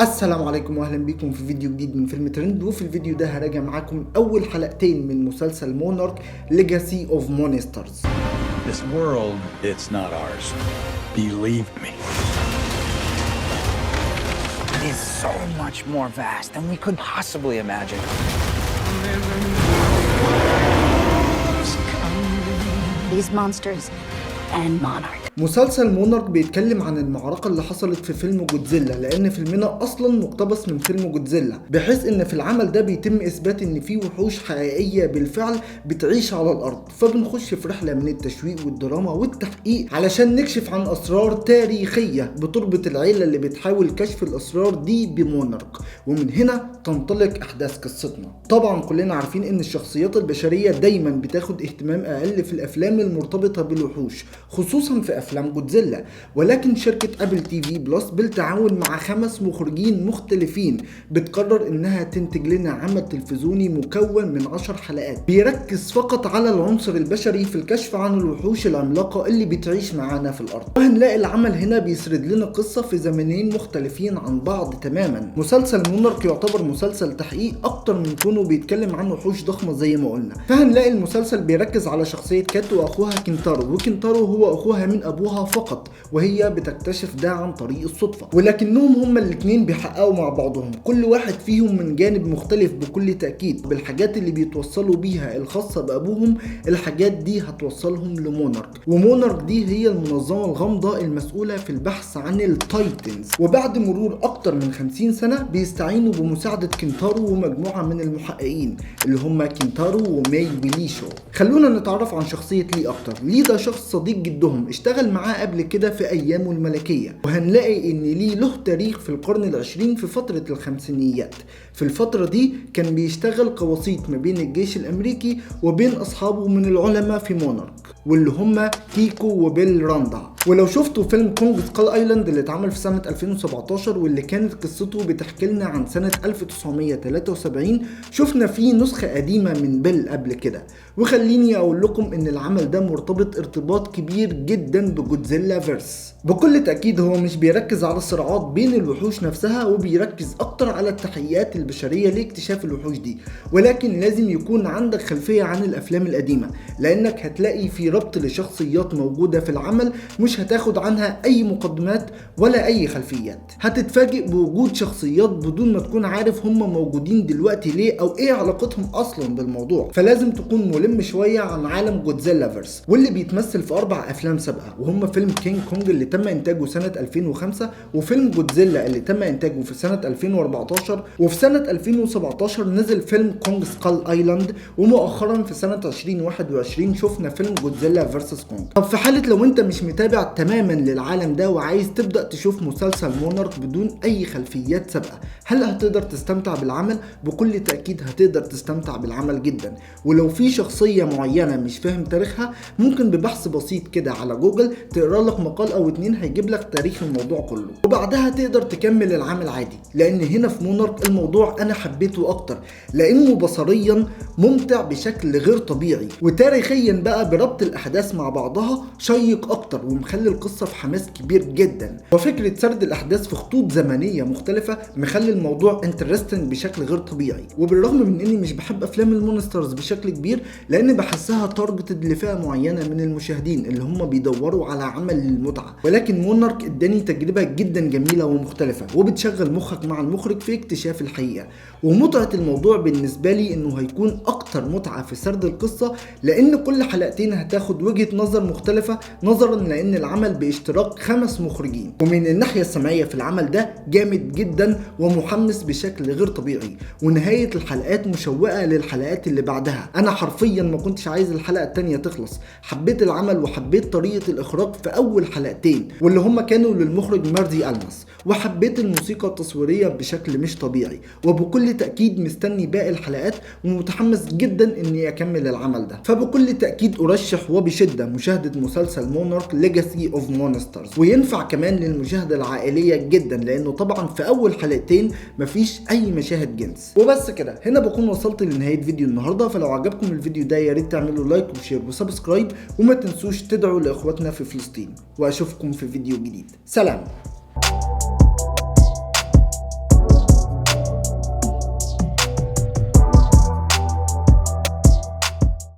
السلام عليكم واهلا بكم في فيديو جديد من فيلم ترند. وفي الفيديو ده هراجع معاكم اول حلقتين من مسلسل مونارك ليجاسي اوف مونسترز. This world, it's not ours. Believe me. It is so much more vast than we could possibly imagine. These monsters and Monarch. مسلسل مونارك بيتكلم عن المعركة اللي حصلت في فيلم جودزيلا، لأن فيلمنا أصلا مقتبس من فيلم جودزيلا، بحيث إن في العمل ده بيتم إثبات إن في وحوش حقيقية بالفعل بتعيش على الأرض. فبنخش في رحلة من التشويق والدراما والتحقيق علشان نكشف عن أسرار تاريخية بتربط العيلة اللي بتحاول كشف الأسرار دي بمونارك، ومن هنا تنطلق أحداث قصتنا. طبعا كلنا عارفين إن الشخصيات البشرية دايما بتاخد اهتمام أقل في الأفلام المرتبطة بالوحوش، خصوصا في أفلام جودزيلا، ولكن شركة أبل تي في بلس بالتعاون مع 5 مخرجين مختلفين بتقرر إنها تنتج لنا عمل تلفزيوني مكون من 10 حلقات بيركز فقط على العنصر البشري في الكشف عن الوحوش العملاقة اللي بتعيش معانا في الأرض. وهنلاقي العمل هنا بيسرد لنا قصة في زمنين مختلفين عن بعض تماما. مسلسل مونارك يعتبر مسلسل تحقيق أكتر من كونه بيتكلم عن وحوش ضخمة زي ما قلنا. فهنلاقي المسلسل بيركز على شخصية كات وأخوها كينتارو، وكينتارو هو أخوها من أبوها فقط، وهي بتكتشف ده عن طريق الصدفة، ولكنهم هما الاتنين بيحققوا مع بعضهم، كل واحد فيهم من جانب مختلف بكل تأكيد. بالحاجات اللي بيتوصلوا بيها الخاصة بأبوهم، الحاجات دي هتوصلهم لمونارك، ومونارك دي هي المنظمة الغامضة المسؤولة في البحث عن التايتنز. وبعد مرور أكتر من 50 سنة بيستعينوا بمساعدة كينتارو ومجموعة من المحققين اللي هما كينتارو وماي وليشو. خلونا نتعرف عن شخصية لي أكتر. لي ده شخص صديق جدهم اشتغل معاه قبل كده في أيامه الملكية، وهنلاقي إن ليه له تاريخ في القرن العشرين في فترة الخمسينيات. في الفترة دي كان بيشتغل كوسيط ما بين الجيش الأمريكي وبين أصحابه من العلماء في مونارك، واللي هم كيكو وبيل راندا. ولو شفتوا فيلم كونج سكال ايلاند اللي اتعمل في سنة 2017 واللي كانت قصته بتحكي لنا عن سنة 1973، شفنا فيه نسخة قديمة من بيل قبل كده. وخليني اقول لكم ان العمل ده مرتبط ارتباط كبير جدا بجودزيلا فيرس. بكل تأكيد هو مش بيركز على الصراعات بين الوحوش نفسها، وبيركز اكتر على التحقيقات البشرية لاكتشاف الوحوش دي، ولكن لازم يكون عندك خلفية عن الافلام القديمة، لانك هتلاقي في ربط لشخصيات موجودة في العمل مش هتاخد عنها اي مقدمات ولا اي خلفيات. هتتفاجئ بوجود شخصيات بدون ما تكون عارف هم موجودين دلوقتي ليه او ايه علاقتهم اصلا بالموضوع. فلازم تكون ملم شوية عن عالم جودزيلا فيرس، واللي بيتمثل في 4 افلام سابقة، وهم فيلم كينج كونج اللي تم انتاجه سنة 2005، وفيلم جودزيلا اللي تم انتاجه في سنة 2014، وفي سنة 2017 نزل فيلم كونج سكال ايلاند، ومؤخرا في سنة 2021 شفنا فيلم جودزيلا فيرسس كونج. طب في حالة لو انت مش متابع تماما للعالم ده وعايز تبدأ تشوف مسلسل مونارك بدون اي خلفيات سابقة، هل هتقدر تستمتع بالعمل؟ بكل تأكيد هتقدر تستمتع بالعمل جدا. ولو في شخصية معينة مش فاهم تاريخها، ممكن ببحث بسيط كده على جوجل تقرا لك مقال او 2 هيجيب لك تاريخ الموضوع كله، وبعدها تقدر تكمل العمل عادي. لان هنا في مونارك الموضوع انا حبيته اكتر، لانه بصريا ممتع بشكل غير طبيعي، وتاريخيا بقى بربط الاحداث مع بعضها شيق اكتر ومخلي القصة في حماس كبير جدا. وفكرة سرد الاحداث في خطوط زمنية مختلفة مخلي الموضوع انترستنج بشكل غير طبيعي. وبالرغم من اني مش بحب افلام المونسترز بشكل كبير، لان بحسها تارجتد لفئة معينة من المشاهدين اللي هم بيدوروا على عمل للمتعة، ولكن مونارك اداني تجربة جدا جميلة ومختلفة، وبتشغل مخك مع المخرج في اكتشاف الحقيقة. ومتعة الموضوع بالنسبة لي انه هيكون اكتر متعة في سرد القصة، لان كل حلقتين هتاخد وجهة نظر مختلفة، نظرا لان العمل باشتراك 5 مخرجين. ومن الناحية السمعية في العمل ده جامد جدا ومحمس بشكل غير طبيعي، ونهاية الحلقات مشوقة للحلقات اللي بعدها. انا حرفيا ما كنتش عايز الحلقة التانية تخلص. حبيت العمل وحبيت طريقة الاخراج في اول حلقتين واللي هم كانوا للمخرج ماردي ألماس، وحبيت الموسيقى التصويرية بشكل مش طبيعي. وبكل تأكيد مستني باقي الحلقات ومتحمس جدا اني اكمل العمل ده. فبكل تأكيد ارشح وبشدة مشاهدة مسلسل مونارك ليجاسي اوف مونسترز، وينفع كمان للمشاهدة العائلية جدا، لانه طبعا في اول حلقتين مفيش اي مشاهد جنس. وبس كده هنا بكون وصلت لنهاية فيديو النهاردة. فلو عجبكم الفيديو ده يا ريت تعملوا لايك وشير وسبسكرايب، وما تنسوش تدعوا لاخواتنا في فلسطين، واشوفكم في فيديو جديد. سلام.